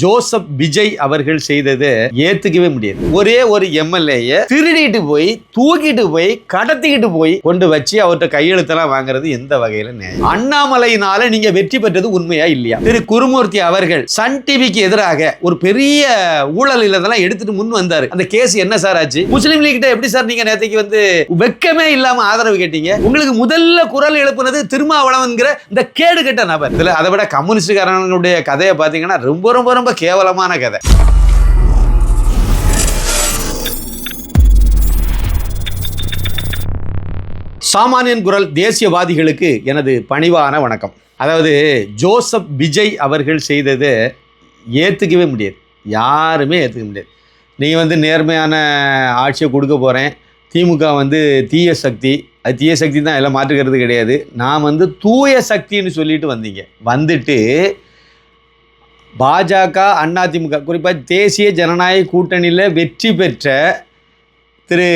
Joseph Vijay அவர்கள் செய்தது ஏத்துக்கவே முடியாது. ஒரே ஒரு எம்எல்ஏ திருடிட்டு போய் தூக்கிட்டு போய் கடத்திக்கிட்டு போய் கொண்டு வச்சு அவர்கிட்ட கையெழுத்தெல்லாம் வாங்குறது எந்த வகையில நியாயம்? அண்ணாமலையினால நீங்க வெற்றி பெற்றது உண்மையா இல்லையா? திரு குருமூர்த்தி அவர்கள் சன் டிவிக்கு எதிராக ஒரு பெரிய ஊழல் இல்லதெல்லாம் எடுத்துட்டு முன் வந்தாரு. அந்த கேஸ் என்ன சார் ஆச்சு? முஸ்லீம் லீக் எப்படி சார் நீங்க நேற்றுக்கு வந்து வெக்கமே இல்லாம ஆதரவு கேட்டீங்க? உங்களுக்கு முதல்ல குரல் எழுப்புனது திருமாவளவன்கிற இந்த கேடு கெட்ட நபர். இதுல அதை விட கம்யூனிஸ்ட்காரங்களுடைய கதையை பாத்தீங்கன்னா ரொம்ப ரொம்ப ரொம்ப கேவலமான கதை. சாமானியன் குரல் தேசியவாதிகளுக்கு எனது பணிவான வணக்கம். அதாவது ஜோசப் விஜய் அவர்கள் செய்தது ஏற்றுக்கவே முடியாது, யாருமே ஏற்றுக்க முடியாது. நீங்கள் வந்து நேர்மையான ஆட்சியை கொடுக்க போகிறேன், திமுக வந்து தீய சக்தி, அது தீய சக்தி தான் எல்லாம் மாற்றுக்கிறது கிடையாது, நான் வந்து தூய சக்தின்னு சொல்லிட்டு வந்தீங்க. வந்துட்டு பாஜக அதிமுக குறிப்பாக தேசிய ஜனநாயக கூட்டணியில் வெற்றி பெற்ற திரு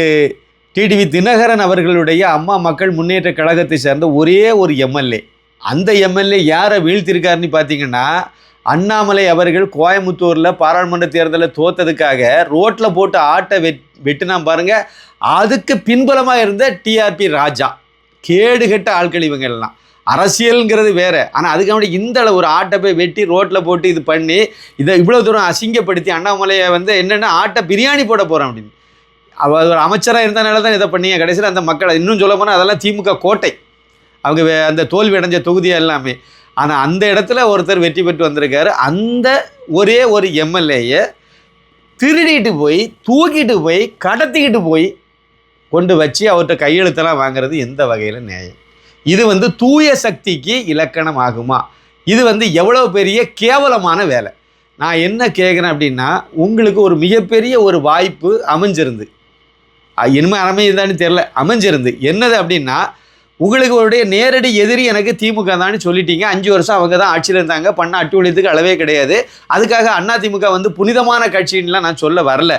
டிடிவி தினகரன் அவர்களுடைய அம்மா மக்கள் முன்னேற்ற கழகத்தை சேர்ந்த ஒரே ஒரு எம்எல்ஏ, அந்த எம்எல்ஏ யாரை வீழ்த்திருக்காருன்னு பார்த்தீங்கன்னா, அண்ணாமலை அவர்கள் கோயம்புத்தூரில் பாராளுமன்ற தேர்தலில் தோற்றதுக்காக ரோட்டில் போட்டு ஆட்டை வெட்டினா பாருங்க, அதுக்கு பின்புலமாக இருந்த டிஆர்பி ராஜா. கேடுகட்ட ஆட்கள் இவங்க எல்லாம். அரசியலுங்கிறது வேறு, ஆனால் அதுக்காக இந்த ஒரு ஆட்டை போய் வெட்டி ரோட்டில் போட்டு இது பண்ணி இதை இவ்வளோ தூரம் அசிங்கப்படுத்தி அண்ணாமலையை வந்து என்னென்ன ஆட்டை பிரியாணி போட போகிறோம் அப்படின்னு அவர் ஒரு அமைச்சராக இருந்தனால தான் இதை பண்ணீங்க. கடைசியில் அந்த மக்களை இன்னும் சொல்ல போனால் அதெல்லாம் திமுக கோட்டை, அவங்க அந்த தோல்வி அடைஞ்ச தொகுதியாக எல்லாமே. ஆனால் அந்த இடத்துல ஒருத்தர் வெற்றி பெற்று வந்திருக்காரு. அந்த ஒரே ஒரு எம்எல்ஏயை திருடிட்டு போய் தூக்கிட்டு போய் கடத்திக்கிட்டு போய் கொண்டு வச்சு அவர்கிட்ட கையெழுத்தெல்லாம் வாங்குறது எந்த வகையில் நியாயம்? இது வந்து தூய சக்திக்கு இலக்கணம் ஆகுமா? இது வந்து எவ்வளோ பெரிய கேவலமான வேலை. நான் என்ன கேட்குறேன் அப்படின்னா, உங்களுக்கு ஒரு மிகப்பெரிய ஒரு வாய்ப்பு அமைஞ்சிருந்து, இனிமேல் அமையுதான்னு தெரில, அமைஞ்சிருந்து என்னது அப்படின்னா, உங்களுக்கு ஒரு நேரடி எதிரி எனக்கு திமுக தான்னு சொல்லிட்டீங்க. 5 வருஷம் அவங்க தான் ஆட்சியில் இருந்தாங்க, பண்ண அட்டுழியத்துக்கு அளவே கிடையாது. அதுக்காக அதிமுக வந்து புனிதமான கட்சின்லாம் நான் சொல்ல வரல.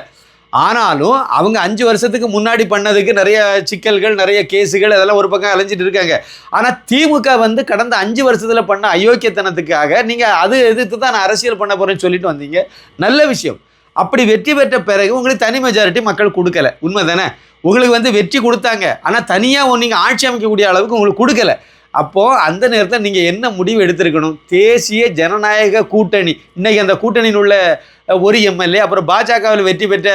ஆனாலும் அவங்க 5 வருஷத்துக்கு முன்னாடி பண்ணதுக்கு நிறைய சிக்கல்கள், நிறைய கேஸுகள் அதெல்லாம் ஒரு பக்கம் அலைஞ்சிட்டு இருக்காங்க. ஆனால் திமுக வந்து கடந்த 5 வருஷத்தில் பண்ண அயோக்கியத்தனத்துக்காக நீங்கள் அது எதிர்த்து தான் நான் அரசியல் பண்ண போகிறேன்னு சொல்லிட்டு வந்தீங்க. நல்ல விஷயம். அப்படி வெற்றி பெற்ற பிறகு உங்களுக்கு தனி மெஜாரிட்டி மக்கள் கொடுக்கல, உண்மை தானே? உங்களுக்கு வந்து வெற்றி கொடுத்தாங்க, ஆனால் தனியாக நீங்கள் ஆட்சி அமைக்கக்கூடிய அளவுக்கு உங்களுக்கு கொடுக்கல. அப்போது அந்த நேரத்தில் நீங்கள் என்ன முடிவு எடுத்திருக்கணும்? தேசிய ஜனநாயக கூட்டணி, இன்றைக்கி அந்த கூட்டணியில் உள்ள ஒரு எம்எல்ஏ, அப்புறம் பாஜகவில் வெற்றி பெற்ற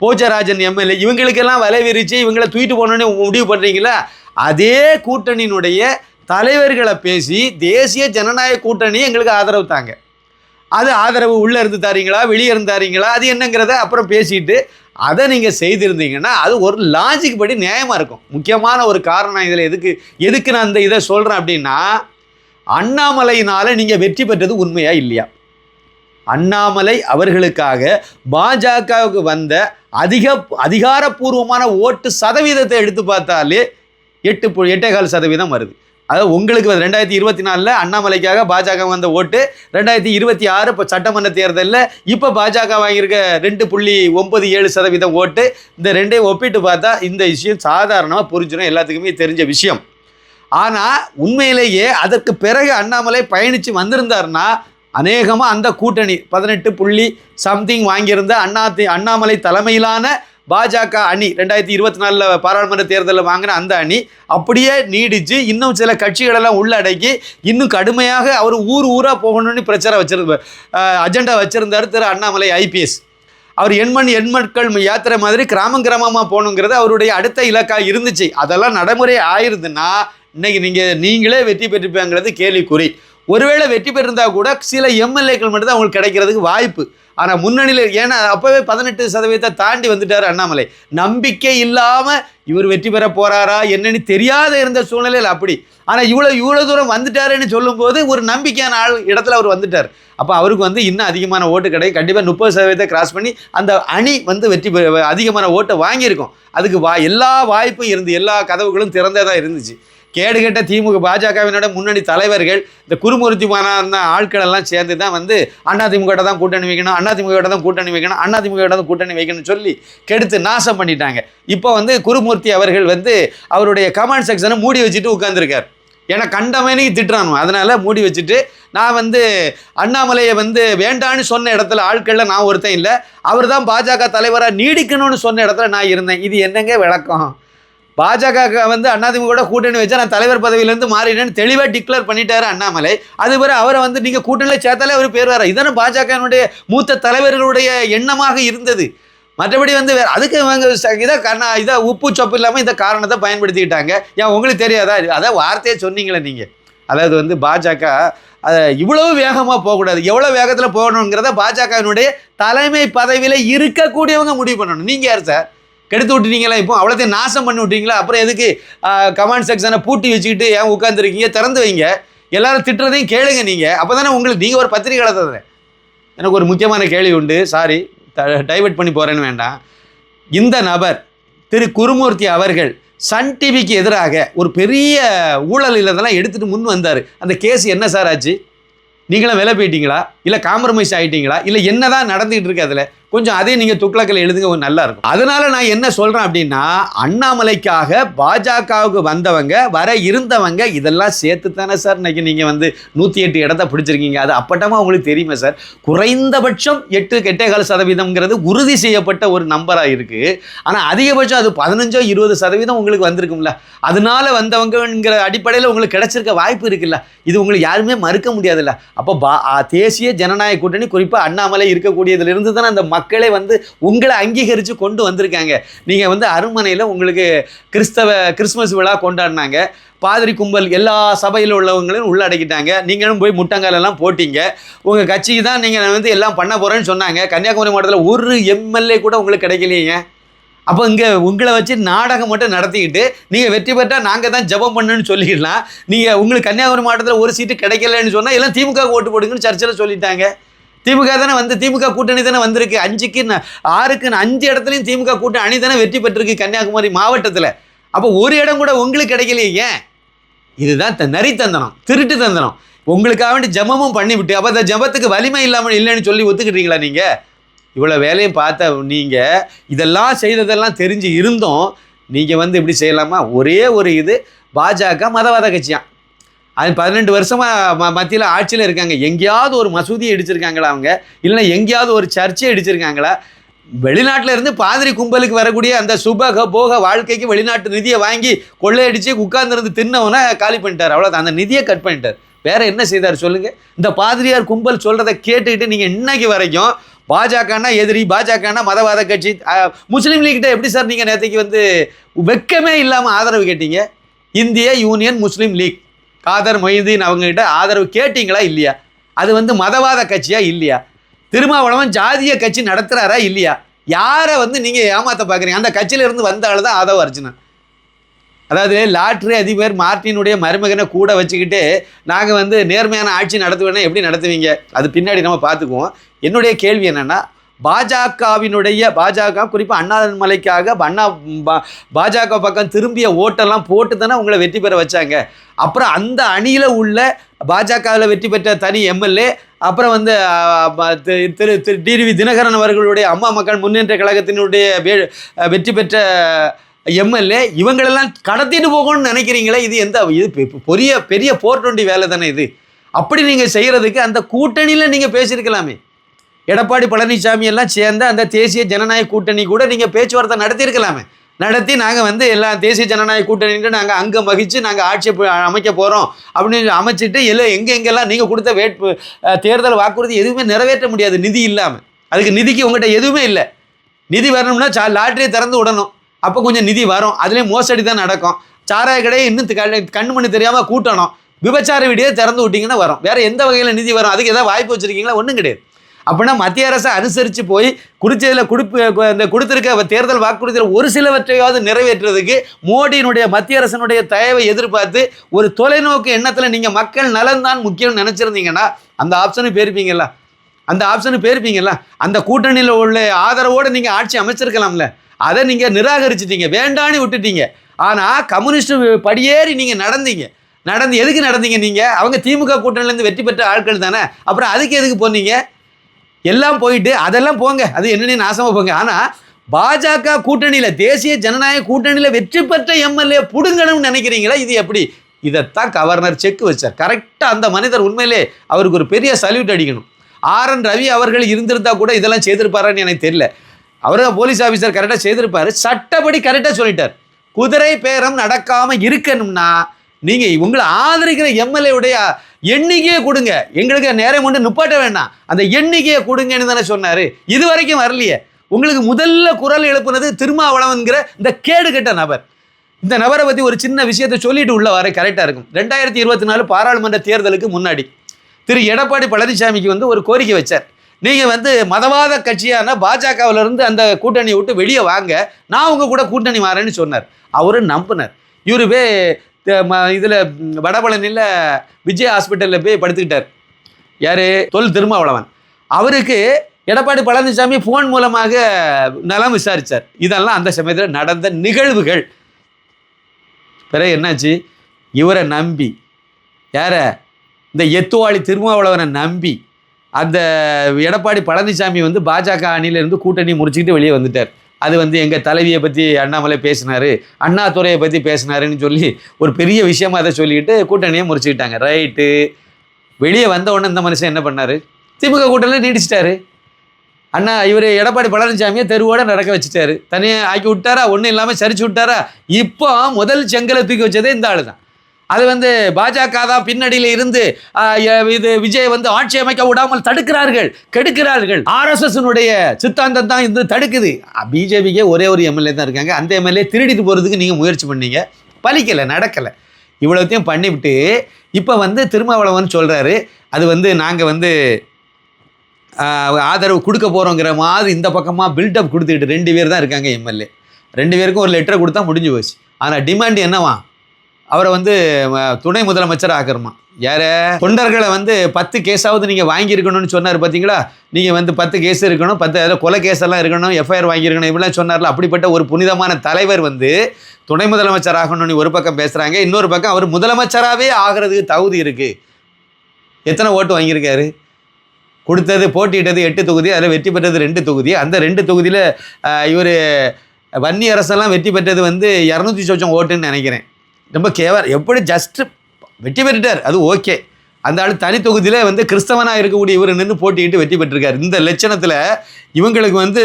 போச்சராஜன் எம்எல்ஏ, இவங்களுக்கெல்லாம் வலை விரித்து இவங்களை தூக்கிட்டு போனோன்னு முடிவு பண்ணுறீங்களா? அதே கூட்டணியினுடைய தலைவர்களை பேசி தேசிய ஜனநாயக கூட்டணி எங்களுக்கு ஆதரவு தாங்க, அது ஆதரவு உள்ளே இருந்து தாரீங்களா வெளியே இருந்து தாரீங்களா அது என்னங்கிறத அப்புறம் பேசிட்டு அதை நீங்கள் செய்திருந்தீங்கன்னா அது ஒரு லாஜிக் படி நியாயமாக இருக்கும். முக்கியமான ஒரு காரணம் இதில் எதுக்கு நான் இதை சொல்கிறேன் அப்படின்னா, அண்ணாமலையினால் நீங்கள் வெற்றி பெற்றது உண்மையா இல்லையா? அண்ணாமலை அவர்களுக்காக பாஜகவுக்கு வந்த அதிகாரப்பூர்வமான ஓட்டு சதவீதத்தை எடுத்து பார்த்தாலே 8.4% வருது. அதாவது உங்களுக்கு 2024 அண்ணாமலைக்காக பாஜக வந்த ஓட்டு 2026 இப்போ சட்டமன்ற தேர்தலில் இப்போ பாஜக வாங்கியிருக்க 2.97% ஓட்டு. இந்த ரெண்டையும் ஒப்பிட்டு பார்த்தா இந்த விஷயம் சாதாரணமாக புரிஞ்சிடும், எல்லாத்துக்குமே தெரிஞ்ச விஷயம். ஆனால் உண்மையிலேயே அதற்கு பிறகு அண்ணாமலை பயணித்து வந்திருந்தார்னா அநேகமாக அந்த கூட்டணி 18 வாங்கியிருந்த அண்ணாமலை தலைமையிலான பாஜக அணி 2024 பாராளுமன்ற தேர்தலில் வாங்கின அந்த அணி அப்படியே நீடிச்சு இன்னும் சில கட்சிகளெல்லாம் உள்ளடக்கி இன்னும் கடுமையாக அவர் ஊராக போகணும்னு பிரச்சாரம் அஜெண்டா வச்சுருந்தார் திரு அண்ணாமலை ஐபிஎஸ். அவர் எண்மட்கள் யாத்திரை மாதிரி கிராமமாக போகணுங்கிறது அவருடைய அடுத்த இலக்காக இருந்துச்சு. அதெல்லாம் நடைமுறை ஆயிருதுன்னா இன்னைக்கு நீங்களே வெற்றி பெற்றுப்பேங்கிறது கேள்விக்குறி. ஒருவேளை வெற்றி பெற்றிருந்தால் கூட சில எம்எல்ஏக்கள் மட்டும்தான் அவங்களுக்கு கிடைக்கிறதுக்கு வாய்ப்பு. ஆனால் முன்னணியில், ஏன்னா அப்போவே 18% தாண்டி வந்துட்டார் அண்ணாமலை. நம்பிக்கை இல்லாமல் இவர் வெற்றி பெற போகிறாரா என்னன்னு தெரியாத இருந்த சூழ்நிலையில் அப்படி. ஆனால் இவ்வளோ தூரம் வந்துட்டாருன்னு சொல்லும்போது ஒரு நம்பிக்கையான இடத்துல அவர் வந்துட்டார். அப்போ அவருக்கு வந்து இன்னும் அதிகமான ஓட்டு கிடைக்கும். கண்டிப்பாக 30% கிராஸ் பண்ணி அந்த அணி வந்து அதிகமான ஓட்டை வாங்கியிருக்கோம். அதுக்கு எல்லா வாய்ப்பும் இருந்து எல்லா கதவுகளும் திறந்ததாக இருந்துச்சு. கேடுகட்ட திமுக பாஜகவினோட முன்னணி தலைவர்கள் இந்த குருமூர்த்திமான ஆட்கள் எல்லாம் சேர்ந்து தான் வந்து அதிமுக தான் கூட்டணி வைக்கணும், அதிமுக தான் கூட்டணி வைக்கணும், அதிமுக தான் கூட்டணி வைக்கணும்னு சொல்லி கெடுத்து நாசம் பண்ணிட்டாங்க. இப்போ வந்து குருமூர்த்தி அவர்கள் வந்து அவருடைய கமெண்ட் செக்ஷனை மூடி வச்சுட்டு உட்கார்ந்துருக்கார். ஏன்னா கண்டமேனைக்கு திட்டுறானு, அதனால மூடி வச்சுட்டு நான் வந்து அண்ணாமலையை வந்து வேண்டான்னு சொன்ன இடத்துல ஆட்களில் நான் ஒருத்தன் இல்லை, அவர் தான் பாஜக தலைவராக நீடிக்கணும்னு சொன்ன இடத்துல நான் இருந்தேன். இது என்னங்க விளக்கம்? பாஜக வந்து அதிமுக கூட்டணி வச்சா நான் தலைவர் பதவியிலேருந்து மாறினேன்னு தெளிவாக டிக்ளேர் பண்ணிட்டாரு அண்ணாமலை. அது பிறகு அவரை வந்து நீங்கள் கூட்டணியில் சேர்த்தாலே அவர் பேர் வர, இதான பாஜகனுடைய மூத்த தலைவர்களுடைய எண்ணமாக இருந்தது. மற்றபடி வந்து வேறு அதுக்கு இதை உப்பு சொப்பு இல்லாமல் இந்த காரணத்தை பயன்படுத்திக்கிட்டாங்க. ஏன் உங்களுக்கு தெரியாதா? அதான் வார்த்தையை சொன்னீங்களே நீங்கள். அதாவது வந்து பாஜக அதை இவ்வளவு வேகமாக போகக்கூடாது, எவ்வளோ வேகத்தில் போகணுங்கிறத பாஜகவினுடைய தலைமை பதவியில் இருக்கக்கூடியவங்க முடிவு பண்ணணும். நீங்கள் யார் சார்? கெடுத்து விட்டுட்டீங்களா? இப்போ அவ்வளோத்தையும் நாசம் பண்ணி விட்டீங்களா? அப்புறம் எதுக்கு கமெண்ட் செக்ஷனை பூட்டி வச்சுக்கிட்டு ஏன் உட்காந்துருக்கீங்க? திறந்து வைங்க, எல்லாரும் திட்டுறதையும் கேளுங்க. நீங்கள் அப்போ தானே உங்களுக்கு நீங்கள் ஒரு பத்திரிகையாளர் தானே. எனக்கு ஒரு முக்கியமான கேள்வி உண்டு, சாரி டைவர்ட் பண்ணி போகிறேன்னு வேண்டாம். இந்த நபர் திரு குருமூர்த்தி அவர்கள் சன் டிவிக்கு எதிராக ஒரு பெரிய ஊழல் இதெல்லாம் எடுத்துகிட்டு முன் வந்தார். அந்த கேஸ் என்ன சார் ஆச்சு? நீங்களும் விலை போயிட்டீங்களா, இல்லை காம்ப்ரமைஸ் ஆகிட்டீங்களா, இல்லை என்ன தான் நடந்துகிட்டு இருக்கு? அதில் கொஞ்சம் அதே நீங்கள் துக்ளக்கில் எழுதுங்க, கொஞ்சம் நல்லா இருக்கும். அதனால நான் என்ன சொல்கிறேன் அப்படின்னா, அண்ணாமலைக்காக பாஜகவுக்கு வந்தவங்க வர இருந்தவங்க இதெல்லாம் சேர்த்து தானே சார் இன்னைக்கு நீங்கள் வந்து 108 இடத்த பிடிச்சிருக்கீங்க. அது அப்பட்டமாக உங்களுக்கு தெரியுமா சார்? குறைந்தபட்சம் 8.4% உறுதி செய்யப்பட்ட ஒரு நம்பராக இருக்குது. ஆனால் அதிகபட்சம் அது 15-20% உங்களுக்கு வந்திருக்கும்ல. அதனால வந்தவங்கிற அடிப்படையில் உங்களுக்கு கிடைச்சிருக்க வாய்ப்பு இருக்குல்ல. இது உங்களுக்கு யாருமே மறுக்க முடியாதுல்ல. அப்போ தேசிய ஜனநாயக கூட்டணி குறிப்பாக அண்ணாமலை இருக்கக்கூடியதுலேருந்து தானே அந்த மக்களே வந்து உங்களை அங்கீகரித்து கொண்டு வந்திருக்காங்க. நீங்கள் வந்து அருமனையில் உங்களுக்கு கிறிஸ்மஸ் விழா கொண்டாடினாங்க, பாதிரி கும்பல் எல்லா சபையில் உள்ளவங்களையும் உள்ளடக்கிட்டாங்க. நீங்களும் போய் முட்டங்காலெல்லாம் போட்டிங்க. உங்கள் கட்சிக்கு தான் நீங்கள் வந்து எல்லாம் பண்ண போகிறேன்னு சொன்னாங்க. கன்னியாகுமரி மாவட்டத்தில் ஒரு எம்எல்ஏ கூட உங்களுக்கு கிடைக்கலையே. அப்போ இங்கே உங்களை வச்சு நாடகம் மட்டும் நடத்திக்கிட்டு நீங்கள் வெற்றி பெற்றால் நாங்கள் தான் ஜபம் பண்ணுன்னு சொல்லிடலாம். நீங்கள் உங்களுக்கு கன்னியாகுமரி மாவட்டத்தில் ஒரு சீட்டு கிடைக்கலன்னு சொன்னால் எல்லாம் திமுக ஓட்டு போடுங்கன்னு சர்ச்சையில் சொல்லிட்டாங்க. திமுக தானே வந்து திமுக கூட்டணி தானே வந்திருக்கு. 5 இடத்துலையும் திமுக கூட்டணி அணி தானே வெற்றி பெற்றிருக்கு கன்னியாகுமரி மாவட்டத்தில். அப்போ ஒரு இடம் கூட உங்களுக்கு கிடைக்கலையே. ஏன்? இதுதான் நரித்தந்தனம், திருட்டு தந்தனம். உங்களுக்காக வேண்டி ஜபமும் பண்ணிவிட்டு அப்போ அந்த ஜபத்துக்கு வலிமை இல்லாமல் இல்லைன்னு சொல்லி ஒத்துக்கிட்டீங்களா? நீங்கள் இவ்வளோ வேலையும் பார்த்த நீங்கள் இதெல்லாம் செய்ததெல்லாம் தெரிஞ்சு இருந்தோம் நீங்கள் வந்து இப்படி செய்யலாமா? ஒரே ஒரு இது, பாஜக மதவாத கட்சியான். அது 18 வருஷமாக மத்தியில் ஆட்சியில் இருக்காங்க. எங்கேயாவது ஒரு மசூதியை இடிச்சிருக்காங்களா அவங்க? இல்லைன்னா எங்கேயாவது ஒரு சர்ச்சையை இடிச்சிருக்காங்களா? வெளிநாட்டில் இருந்து பாதிரி கும்பலுக்கு வரக்கூடிய அந்த சுபக போக வாழ்க்கைக்கு வெளிநாட்டு நிதியை வாங்கி கொள்ளையடிச்சு உட்கார்ந்துருந்து தின்னவனை காலி பண்ணிட்டார். அவ்வளோதான், அந்த நிதியை கட் பண்ணிட்டார். வேறு என்ன செய்தார் சொல்லுங்கள்? இந்த பாதிரியார் கும்பல் சொல்கிறத கேட்டுக்கிட்டு நீங்கள் இன்னைக்கு வரைக்கும் பாஜகனா எதிரி, பாஜகனா மதவாத கட்சி, முஸ்லீம் லீக்கிட்ட எப்படி சார் நீங்கள் நேற்றுக்கு வந்து வெக்கமே இல்லாமல் ஆதரவு கேட்டீங்க? இந்திய யூனியன் முஸ்லீம் லீக் காதர் மொய்தீன் அவங்ககிட்ட ஆதரவு கேட்டிங்களா இல்லையா? அது வந்து மதவாத கட்சியா இல்லையா? திருமாவளவன் ஜாதிய கட்சி நடத்துகிறாரா இல்லையா? யாரை வந்து நீங்கள் ஏமாற்ற பார்க்குறீங்க? அந்த கட்சியிலேருந்து வந்த ஆள் தான் ஆதவ அர்ஜுனன். அதாவது லாட்ரி அதிபர் மார்ட்டினுடைய மருமகனை கூட வச்சுக்கிட்டு நாங்கள் வந்து நேர்மையான ஆட்சி நடத்துவேன்னா எப்படி நடத்துவீங்க? அது பின்னாடி நம்ம பார்த்துக்குவோம். என்னுடைய கேள்வி என்னென்னா, பாஜக குறிப்பாக அண்ணாமலைக்காக பாஜக பக்கம் திரும்பிய ஓட்டெல்லாம் போட்டு தானே உங்களை வெற்றி பெற வச்சாங்க. அப்புறம் அந்த அணியில் உள்ள பாஜகவில் வெற்றி பெற்ற தனி எம்எல்ஏ, அப்புறம் வந்து திரு டிடிவி தினகரன் அவர்களுடைய அம்மா மக்கள் முன்னேற்ற கழகத்தினுடைய வெற்றி பெற்ற எம்எல்ஏ, இவங்களெல்லாம் கடத்திட்டு போகணும்னு நினைக்கிறீங்களே. இது பெரிய 420 வேலை தானே இது. அப்படி நீங்கள் செய்கிறதுக்கு அந்த கூட்டணியில் நீங்கள் பேசியிருக்கலாமே. எடப்பாடி பழனிசாமி எல்லாம் சேர்ந்த அந்த தேசிய ஜனநாயக கூட்டணி கூட நீங்கள் பேச்சுவார்த்தை நடத்தியிருக்கலாமே. நடத்தி நாங்கள் வந்து எல்லா தேசிய ஜனநாயக கூட்டணிட்டு நாங்கள் அங்கம் வகித்து நாங்கள் ஆட்சியை அமைக்க போகிறோம் அப்படின்னு அமைச்சிட்டு எங்கெங்கெல்லாம் நீங்கள் கொடுத்த தேர்தல் வாக்குறுதி எதுவுமே நிறைவேற்ற முடியாது நிதி இல்லாமல். அதுக்கு நிதிக்கு உங்கள்கிட்ட எதுவுமே இல்லை. நிதி வரணும்னா லாட்டரியை திறந்து விடணும், அப்போ கொஞ்சம் நிதி வரும். அதுலேயும் மோசடி தான் நடக்கும். சாராய கடையை இன்னும் கண்ணு மணி தெரியாமல் கூட்டணும், விபச்சார வீடியோ திறந்து விட்டிங்கன்னா வரும். வேறு எந்த வகையில் நிதி வரும்? அதுக்கு எதாவது வாய்ப்பு வச்சுருக்கீங்களா? ஒன்றும் கிடையாது. அப்படின்னா மத்திய அரசை அனுசரித்து போய் கொடுத்திருக்க தேர்தல் வாக்குறுதியில் ஒரு சிலவற்றையாவது நிறைவேற்றுறதுக்கு மோடியினுடைய மத்திய அரசனுடைய தயவை எதிர்பார்த்து ஒரு தொலைநோக்கு எண்ணத்தில் நீங்கள் மக்கள் நலன்தான் முக்கியம்னு நினச்சிருந்தீங்கன்னா அந்த ஆப்ஷனுக்கு போயிருப்பீங்களா? அந்த கூட்டணியில் உள்ள ஆதரவோடு நீங்கள் ஆட்சி அமைச்சிருக்கலாம்ல. அதை நீங்கள் நிராகரிச்சிட்டீங்க, வேண்டான்னு விட்டுட்டீங்க. ஆனால் கம்யூனிஸ்ட் படியேறி நீங்கள் நடந்து எதுக்கு நடந்தீங்க? நீங்கள் அவங்க திமுக கூட்டணியிலேருந்து வெற்றி பெற்ற ஆட்கள் தானே. அப்புறம் அதுக்கு எதுக்கு போனீங்க? எல்லாம் போயிட்டு அதெல்லாம் போங்க, அது என்னென்ன நாசமாக போங்க. ஆனால் பாஜக கூட்டணியில் தேசிய ஜனநாயக கூட்டணியில் வெற்றி பெற்ற எம்எல்ஏ பிடுங்கணும்னு நினைக்கிறீங்களா? இது எப்படி? இதைத்தான் கவர்னர் செக் வச்சார். கரெக்டாக அந்த மனிதர் உண்மையிலே அவருக்கு ஒரு பெரிய சல்யூட் அடிக்கணும். ஆர்.என். ரவி அவர்கள் இருந்திருந்தா கூட இதெல்லாம் செய்திருப்பாரான்னு எனக்கு தெரியல. அவர் போலீஸ் ஆஃபீஸர் கரெக்டாக செய்திருப்பார். சட்டப்படி கரெக்டாக சொல்லிட்டார். குதிரை பேரம் நடக்காமல் இருக்கணும்னா நீங்கள் உங்களை ஆதரிக்கிற எம்எல்ஏவுடைய எண்ணிக்கையை கொடுங்க, எங்களுக்கு நேரம் கொண்டு நிப்பாட்ட வேண்டாம், அந்த எண்ணிக்கையை கொடுங்கன்னு தானே சொன்னார். இது வரைக்கும் வரலையே. உங்களுக்கு முதல்ல குரல் எழுப்புனது திருமாவளவன்கிற இந்த கேடு கெட்ட நபர். இந்த நபரை பற்றி ஒரு சின்ன விஷயத்தை சொல்லிட்டு உள்ள வர கரெக்டாக இருக்கும். 2024 பாராளுமன்ற தேர்தலுக்கு முன்னாடி திரு எடப்பாடி பழனிசாமிக்கு வந்து ஒரு கோரிக்கை வச்சார். நீங்கள் வந்து மதவாத கட்சியான பாஜகவிலிருந்து அந்த கூட்டணியை விட்டு வெளியே வாங்க, நான் உங்கள் கூட கூட்டணி மாறேன்னு சொன்னார். அவரு நம்பினார். இவரு போய் இதில் வடபழனியில் விஜய் ஹாஸ்பிட்டலில் போய் படுத்துக்கிட்டார். யார்? தொல் திருமாவளவன். அவருக்கு எடப்பாடி பழனிசாமி ஃபோன் மூலமாக நலம் விசாரித்தார். இதெல்லாம் அந்த சமயத்தில் நடந்த நிகழ்வுகள். பிறகு என்னாச்சு? இவரை நம்பி, யார? இந்த எத்துவாளி திருமாவளவனை நம்பி அந்த எடப்பாடி பழனிசாமி வந்து பாஜக அணியிலேருந்து கூட்டணி முடிச்சுக்கிட்டு வெளியே வந்துட்டார். அது வந்து எங்கள் தலைவியை பற்றி அண்ணாமலை பேசினார், அண்ணாதுரையை பற்றி பேசினாருன்னு சொல்லி ஒரு பெரிய விஷயமா அதை சொல்லிக்கிட்டு கூட்டணியை முறிச்சுக்கிட்டாங்க. ரைட்டு. வெளியே வந்த உடனே இந்த மனுஷன் என்ன பண்ணார்? திமுக கூட்டணியில் நீடிச்சிட்டாரு. அண்ணா இவர் எடப்பாடி பழனிசாமியை தெருவோடு நடக்க வச்சுட்டாரு. தனியாக ஆக்கி விட்டாரா? ஒன்றும் இல்லாமல் சரிச்சு விட்டாரா? இப்போ முதல் செங்கலை தூக்கி வச்சதே இந்த ஆள் தான். அது வந்து பாஜக தான் பின்னணியில் இருந்து இது விஜய் வந்து ஆட்சி அமைக்க விடாமல் தடுக்கிறார்கள், கெடுக்கிறார்கள். ஆர்எஸ்எஸ்னுடைய சித்தாந்தம் தான் இது தடுக்குது. பிஜேபிக்கே ஒரே ஒரு எம்எல்ஏ தான் இருக்காங்க. அந்த எம்எல்ஏ திருடிட்டு போகிறதுக்கு நீங்கள் முயற்சி பண்ணீங்க, பலிக்கலை, நடக்கலை. இவ்வளோத்தையும் பண்ணிவிட்டு இப்போ வந்து திருமாவளவன் சொல்கிறாரு, அது வந்து நாங்கள் வந்து ஆதரவு கொடுக்க போகிறோங்கிற மாதிரி இந்த பக்கமாக பில்டப் கொடுத்துக்கிட்டு 2 பேர் தான் இருக்காங்க எம்எல்ஏ. 2 பேருக்கும் ஒரு லெட்டரை கொடுத்தா முடிஞ்சு போச்சு. ஆனால் டிமாண்ட் என்னவா? அவரை வந்து துணை முதலமைச்சர் ஆக்கணுமா? யார? தொண்டர்களை வந்து 10 கேஸாவது நீங்கள் வாங்கியிருக்கணும்னு சொன்னார் பார்த்தீங்களா? நீங்கள் வந்து 10 கேஸ் இருக்கணும், 10 அதில் கொலை கேஸெல்லாம் இருக்கணும், எஃப்ஐஆர் வாங்கியிருக்கணும், இப்படிலாம் சொன்னார்ல. அப்படிப்பட்ட ஒரு புனிதமான தலைவர் வந்து துணை முதலமைச்சர் ஆகணும்னு ஒரு பக்கம் பேசுகிறாங்க, இன்னொரு பக்கம் அவர் முதலமைச்சராகவே ஆகிறதுக்கு தகுதி இருக்குது. எத்தனை ஓட்டு வாங்கியிருக்காரு? கொடுத்தது, போட்டியிட்டது 8 தொகுதி, அதில் வெற்றி பெற்றது 2 தொகுதி. அந்த 2 தொகுதியில் இவர் வன்னி அரசெல்லாம் வெற்றி பெற்றது வந்து 200 சொச்சம் ஓட்டுன்னு நினைக்கிறேன். ரொம்ப எப்படி ஜஸ்ட்டு வெற்றி பெற்றுட்டார், அது ஓகே. அந்த ஆள் தனி தொகுதியில் வந்து கிறிஸ்தவனாக இருக்கக்கூடிய இவர் நின்று போட்டிக்கிட்டு வெற்றி பெற்றிருக்கார். இந்த லட்சணத்தில் இவங்களுக்கு வந்து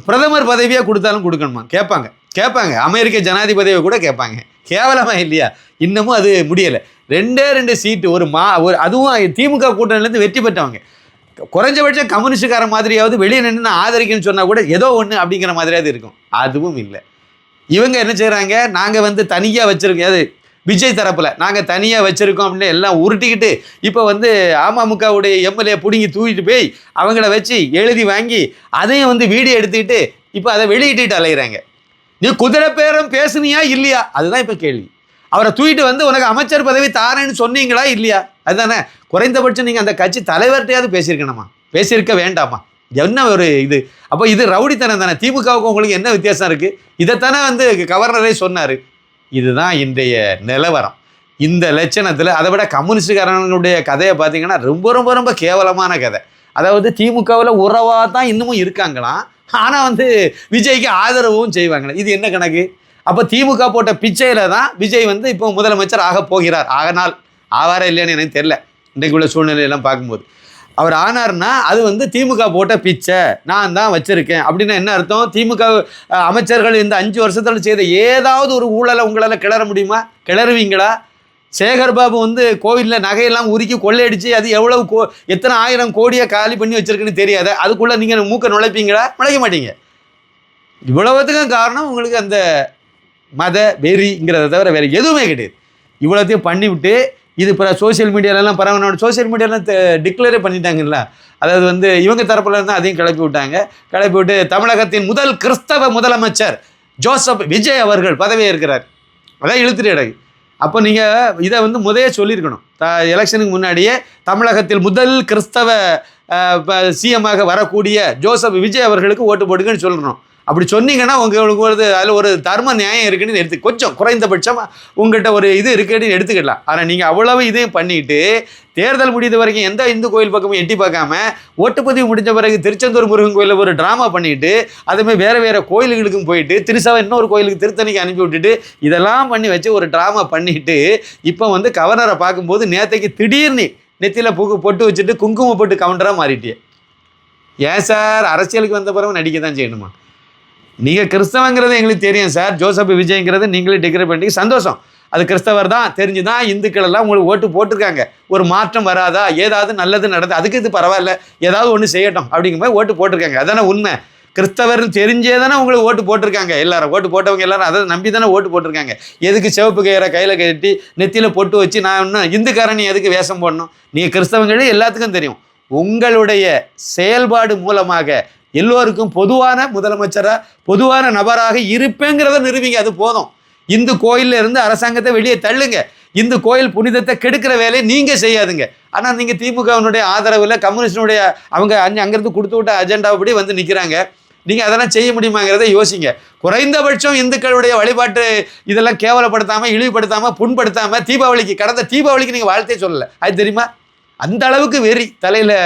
பிரதமர் பதவியாக கொடுத்தாலும் கொடுக்கணுமா? கேட்பாங்க. அமெரிக்க ஜனாதிபதியை கூட கேட்பாங்க. கேவலமாக இல்லையா? இன்னமும் அது முடியலை. 2 சீட்டு ஒரு அதுவும் திமுக கூட்டணிலேருந்து வெற்றி பெற்றவங்க. குறைஞ்சபட்சம் கம்யூனிஸ்டுக்கார மாதிரியாவது வெளியே நின்று ஆதரிக்கணும்னு சொன்னால் கூட ஏதோ ஒன்று அப்படிங்கிற மாதிரியாவது இருக்கும். அதுவும் இல்லை. இவங்க என்ன செய்கிறாங்க? நாங்கள் வந்து தனியாக வச்சுருக்கோம், அது விஜய் தரப்பில் நாங்கள் தனியாக வச்சுருக்கோம் அப்படின்னு எல்லாம் உருட்டிக்கிட்டு இப்போ வந்து அமமுகவுடைய எம்எல்ஏ பிடுங்கி தூக்கிட்டு போய் அவங்கள வச்சு எழுதி வாங்கி அதையும் வந்து வீடியோ எடுத்துக்கிட்டு இப்போ அதை வெளியிட்டு அலைகிறாங்க. நீ குதிரை பேரம் பேசுனியா இல்லையா? அதுதான் இப்போ கேள்வி. அவரை தூக்கிட்டு வந்து உனக்கு அமைச்சர் பதவி தாரேன்னு சொன்னீங்களா இல்லையா? அதுதானே. குறைந்தபட்சம் நீங்கள் அந்த கட்சி தலைவர்கிட்டையாவது பேசியிருக்கணுமா? பேசியிருக்க வேண்டாமா? என்ன ஒரு இது? அப்போ இது ரவுடித்தனம் தானே. திமுகவுக்கு உங்களுக்கு என்ன வித்தியாசம் இருக்குது? இதைத்தானே வந்து கவர்னரே சொன்னார். இதுதான் இன்றைய நிலவரம். இந்த லட்சணத்தில் அதை விட கம்யூனிஸ்டுக்காரங்களுடைய கதையை பார்த்தீங்கன்னா ரொம்ப ரொம்ப ரொம்ப கேவலமான கதை. அதாவது திமுகவில் உறவாக தான் இன்னமும் இருக்காங்களாம், ஆனால் வந்து விஜய்க்கு ஆதரவும் செய்வாங்களே. இது என்ன கணக்கு? அப்போ திமுக போட்ட பிச்சையில் தான் விஜய் வந்து இப்போ முதலமைச்சர் ஆக போகிறார். ஆகனால் ஆவாரா இல்லையான்னு எனக்கு தெரியல. இன்றைக்கு உள்ள சூழ்நிலையெல்லாம் பார்க்கும்போது அவர் ஆனார்னா அது வந்து திமுக போட்ட பிச்சை, நான் தான் வச்சுருக்கேன் அப்படின்னா என்ன அர்த்தம்? திமுக அமைச்சர்கள் இந்த 5 வருஷத்தில் செய்த ஏதாவது ஒரு ஊழலை உங்களால் கிளற முடியுமா? கிளறுவீங்களா? சேகர்பாபு வந்து கோவிலில் நகையெல்லாம் உருக்கி கொள்ளையடிச்சு அது எத்தனை 1000 கோடியை காலி பண்ணி வச்சுருக்குன்னு தெரியாத, அதுக்குள்ளே நீங்கள் மூக்க நுழைப்பீங்களா? நுழைக்க மாட்டீங்க. இவ்வளவுத்துக்கும் காரணம் உங்களுக்கு அந்த மத வெறிங்கிறத தவிர வேறு எதுவுமே கிடையாது. இவ்வளோத்தையும் பண்ணிவிட்டு இது இப்போ சோசியல் மீடியாலெல்லாம் பரவாயில்ல, சோசியல் மீடியாலாம் டிக்ளரே பண்ணிட்டாங்கல்ல. அதாவது வந்து இவங்க தரப்பில் இருந்தால் அதையும் கிளப்பி விட்டு தமிழகத்தின் முதல் கிறிஸ்தவ முதலமைச்சர் ஜோசப் விஜய் அவர்கள் பதவியே இருக்கிறார். அதான் இழுத்துட்டு இடகு. அப்போ நீங்கள் இதை வந்து முதலே சொல்லியிருக்கணும். எலெக்ஷனுக்கு முன்னாடியே தமிழகத்தில் முதல் கிறிஸ்தவ சிஎம்மாக வரக்கூடிய ஜோசப் விஜய் அவர்களுக்கு ஓட்டு போடுங்கன்னு சொல்லணும். அப்படி சொன்னீங்கன்னா உங்களுக்கு ஒரு அதில் ஒரு தர்ம நியாயம் இருக்குன்னு எடுத்து கொஞ்சம் குறைந்தபட்சமாக உங்கள்கிட்ட ஒரு இது இருக்குன்னு எடுத்துக்கலாம். ஆனால் நீங்கள் அவ்வளவு இதையும் பண்ணிட்டு தேர்தல் முடிந்த வரைக்கும் எந்த இந்து கோயில் பக்கமும் எட்டி பார்க்காம ஓட்டுப்பதிவு முடிஞ்ச பிறகு திருச்செந்தூர் முருகன் கோயிலில் ஒரு ட்ராமா பண்ணிட்டு அதுமாதிரி வேறு கோயில்களுக்கும் போயிட்டு திருசாவை இன்னொரு கோயிலுக்கு திருத்தணிக்கு அனுப்பி விட்டுட்டு இதெல்லாம் பண்ணி வச்சு ஒரு ட்ராமா பண்ணிட்டு இப்போ வந்து கவர்னரை பார்க்கும்போது நேற்றைக்கு திடீர்னு நெத்தியில் பொட்டு வச்சுட்டு குங்குமம் போட்டு கவுண்டராக மாறிட்டியே. ஏன் சார் அரசியலுக்கு வந்த பிறகு நடிக்க தான் செய்யணுமா? நீங்கள் கிறிஸ்தவங்கிறது எங்களுக்கு தெரியும் சார், ஜோசப் விஜய்ங்கிறது நீங்களே டிக்ளேர் பண்ணிட்டு சந்தோஷம். அது கிறிஸ்தவர் தான் தெரிஞ்சு தான் இந்துக்கள் எல்லாம் உங்களுக்கு ஓட்டு போட்டிருக்காங்க. ஒரு மாற்றம் வராதா, ஏதாவது நல்லது நடந்து அதுக்கு இது பரவாயில்ல, ஏதாவது ஒன்று செய்யட்டும் அப்படிங்கிற மாதிரி ஓட்டு போட்டிருக்காங்க. அதானே உண்மை. கிறிஸ்தவர் தெரிஞ்சே தானே உங்களுக்கு ஓட்டு போட்டிருக்காங்க. எல்லாரும் ஓட்டு போட்டவங்க எல்லாரும் அதை நம்பி தானே ஓட்டு போட்டிருக்காங்க. எதுக்கு சிவப்பு கயிறை கையில் கட்டி நெத்தியில் பொட்டு வச்சு நான் இன்னும் இந்துக்காரன் எதுக்கு வேஷம் போடணும்? நீங்கள் கிறிஸ்தவங்களே எல்லாத்துக்கும் தெரியும். உங்களுடைய செயல்பாடு மூலமாக எல்லோருக்கும் பொதுவான முதலமைச்சராக பொதுவான நபராக இருப்பேங்கிறத நிரூபிங்க. அது போதும். இந்து கோயிலில் இருந்து அரசாங்கத்தை வெளியே தள்ளுங்க. இந்து கோயில் புனிதத்தை கெடுக்கிற வேலையை நீங்கள் செய்யாதுங்க. ஆனால் நீங்கள் திமுகவினுடைய ஆதரவில் கம்யூனிஸ்டினுடைய அவங்க அங்கேருந்து கொடுத்து விட்ட அஜெண்டாப்படி வந்து நிற்கிறாங்க. நீங்கள் அதெல்லாம் செய்ய முடியுமாங்கிறத யோசிங்க. குறைந்தபட்சம் இந்துக்களுடைய வழிபாட்டு இதெல்லாம் கேவலப்படுத்தாமல் இழிவுபடுத்தாமல் புண்படுத்தாமல் கடந்த தீபாவளிக்கு நீங்கள் வாழ்த்தே சொல்லலை. அது தெரியுமா? அந்த அளவுக்கு வெறி தலையில்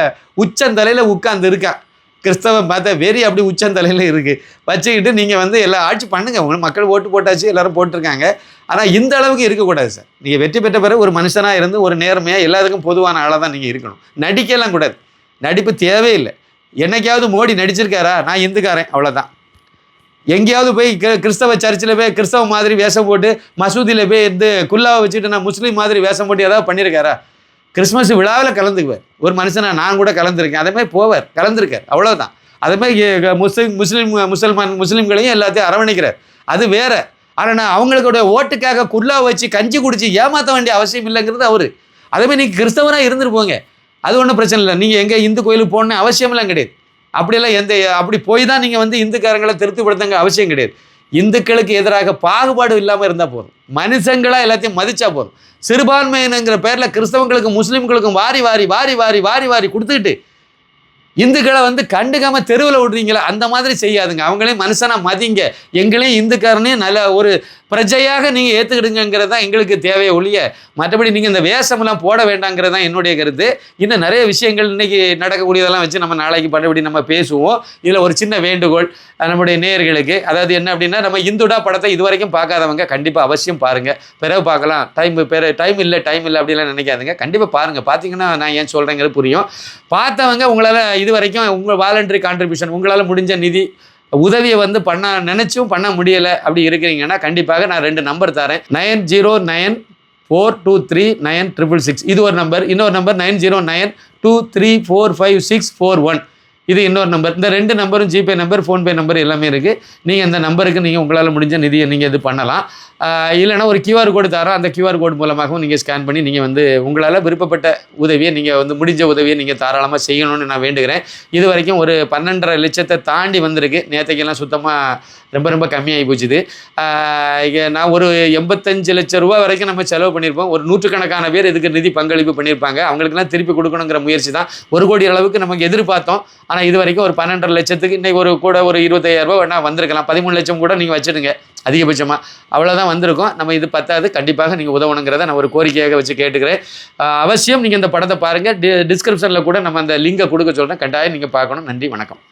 உச்சந்தலையில் உட்கார்ந்து இருக்கான். கிறிஸ்தவம் பார்த்தா வெறி அப்படி உச்சந்தலையில் இருக்குது வச்சுக்கிட்டு நீங்கள் வந்து எல்லாம் ஆட்சி பண்ணுங்கள். உங்கள் மக்கள் ஓட்டு போட்டாச்சு, எல்லோரும் போட்டிருக்காங்க. ஆனால் இந்த அளவுக்கு இருக்கக்கூடாது சார். நீங்கள் வெற்றி பெற்ற பிறகு ஒரு மனுஷனாக இருந்து ஒரு நேர்மையாக எல்லாத்துக்கும் பொதுவான ஆளாக தான் நீங்கள் இருக்கணும். நடிக்கலாம் கூடாது. நடிப்பு தேவையில்லை. என்னைக்காவது மோடி நடிச்சிருக்காரா? நான் இந்துக்காரன் அவ்வளோதான். எங்கேயாவது போய் கிறிஸ்தவ சர்ச்சில் போய் கிறிஸ்தவ மாதிரி வேஷம் போட்டு மசூதியில் போய் இருந்து குல்லாவை வச்சுட்டு நான் முஸ்லீம் மாதிரி வேஷம் போட்டு ஏதாவது பண்ணியிருக்காரா? கிறிஸ்மஸ் விழாவில் கலந்துக்குவார். ஒரு மனுஷனா நான் கூட கலந்துருக்கேன். அதேமாதிரி போவார், கலந்துருக்கார், அவ்வளோதான். அதேமாதிரி முஸ்லீம்களையும் எல்லாத்தையும் அரவணைக்கிறார். அது வேற. ஆனால் நான் அவங்களுடைய ஓட்டுக்காக குல்லா வச்சு கஞ்சி குடிச்சு ஏமாற்ற வேண்டிய அவசியம் இல்லைங்கிறது அவர். அதேமாதிரி நீங்கள் கிறிஸ்தவராக இருந்துருப்போங்க, அது ஒன்றும் பிரச்சனை இல்லை. நீங்கள் எங்கே இந்து கோயிலுக்கு போகணுன்னு அவசியமெல்லாம் கிடையாது. அப்படியெல்லாம் அப்படி போய் தான் நீங்கள் வந்து இந்துக்காரங்களை திருப்திப்படுத்துங்க அவசியம் கிடையாது. இந்துக்களுக்கு எதிராக பாகுபாடு இல்லாமல் இருந்தால் போதும். மனுஷங்களாக எல்லாத்தையும் மதிச்சா போதும். சிறுபான்மையினங்கிற பேரில் கிறிஸ்தவங்களுக்கும் முஸ்லீம்களுக்கும் வாரி வாரி வாரி வாரி வாரி வாரி கொடுத்துக்கிட்டு இந்துக்களை வந்து கண்டுக்காம தெருவில் விடுறீங்களா? அந்த மாதிரி செய்யாதுங்க. அவங்களையும் மனுஷனாக மதிங்க. எங்களையும் இந்துக்காரனையும் நல்ல ஒரு பிரஜையாக நீங்கள் ஏற்றுக்கிடுங்கிறது தான் எங்களுக்கு தேவையை ஒழிய மற்றபடி நீங்கள் இந்த வேஷமெல்லாம் போட வேண்டாங்கிறது தான் என்னுடைய கருத்து. இன்னும் நிறைய விஷயங்கள் இன்றைக்கி நடக்கக்கூடியதெல்லாம் வச்சு நம்ம நாளைக்கு பட்டபடி நம்ம பேசுவோம். இதில் ஒரு சின்ன வேண்டுகோள் நம்முடைய நேயர்களுக்கு. அதாவது என்ன அப்படின்னா, நம்ம இந்துடா படத்தை இது வரைக்கும் பார்க்காதவங்க கண்டிப்பாக அவசியம் பாருங்கள். பிறகு பார்க்கலாம். டைம் இல்லை அப்படிலாம் நினைக்காதுங்க. கண்டிப்பாக பாருங்கள். பார்த்தீங்கன்னா நான் ஏன் சொல்கிறேங்கிறது புரியும். பார்த்தவங்க உங்களால் இது வரைக்கும் உங்கள் வாலண்டரி கான்ட்ரிபியூஷன் உங்களால் முடிஞ்ச நிதி உதவியை வந்து நினச்சும் பண்ண முடியலை அப்படி இருக்கிறீங்கன்னா கண்டிப்பாக நான் 2 நம்பர் தரேன். 9094239666 இது ஒரு நம்பர். இன்னொரு நம்பர் 9092345641 இது இன்னொரு நம்பர். இந்த 2 நம்பரும் ஜிபே நம்பர், ஃபோன்பே நம்பர் எல்லாமே இருக்குது. நீங்கள் இந்த நம்பருக்கு நீங்கள் உங்களால் முடிஞ்ச நிதியை நீங்கள் இது பண்ணலாம். இல்லைனா ஒரு QR கோடு தரோம். அந்த QR கோடு மூலமாகவும் நீங்கள் ஸ்கேன் பண்ணி நீங்கள் வந்து உங்களால் விருப்பப்பட்ட உதவியை நீங்கள் வந்து முடிஞ்ச உதவியை நீங்கள் தாராளமாக செய்யணும்னு நான் வேண்டுகிறேன். இது வரைக்கும் ஒரு 12.5 லட்சத்தை தாண்டி வந்திருக்கு. நேற்றைக்கெல்லாம் சுத்தமாக ரொம்ப கம்மியாகி போச்சுது. நான் ஒரு 85 லட்சம் ரூபா வரைக்கும் நம்ம செலவு பண்ணியிருப்போம். ஒரு 100கணக்கான பேர் இதுக்கு நிதி பங்களிப்பு பண்ணியிருப்பாங்க. அவங்களுக்குலாம் திருப்பி கொடுக்கணுங்கிற முயற்சி தான். 1 கோடி அளவுக்கு நமக்கு எதிர்பார்த்தோம். ஆனால் இது வரைக்கும் ஒரு 12.5 லட்சத்துக்கு இன்றைக்கி ஒரு 25,000 ரூபா வேணால் வந்திருக்கலாம். 13 லட்சம் கூட நீங்கள் வச்சுடுங்க அதிகபட்சமாக. அவ்வளோதான் வந்திருக்கும். நம்ம இது பத்தாது. கண்டிப்பாக நீங்கள் உதவணுங்கிறத நான் ஒரு கோரிக்கையாக வச்சு கேட்டுக்கிறேன். அவசியம் நீங்கள் இந்த படத்தை பாருங்கள். டிஸ்கிரிப்ஷனில் கூட நம்ம அந்த லிங்கை கொடுக்க சொல்கிறேன். கட்டாயம் நீங்கள் பார்க்கணும். நன்றி, வணக்கம்.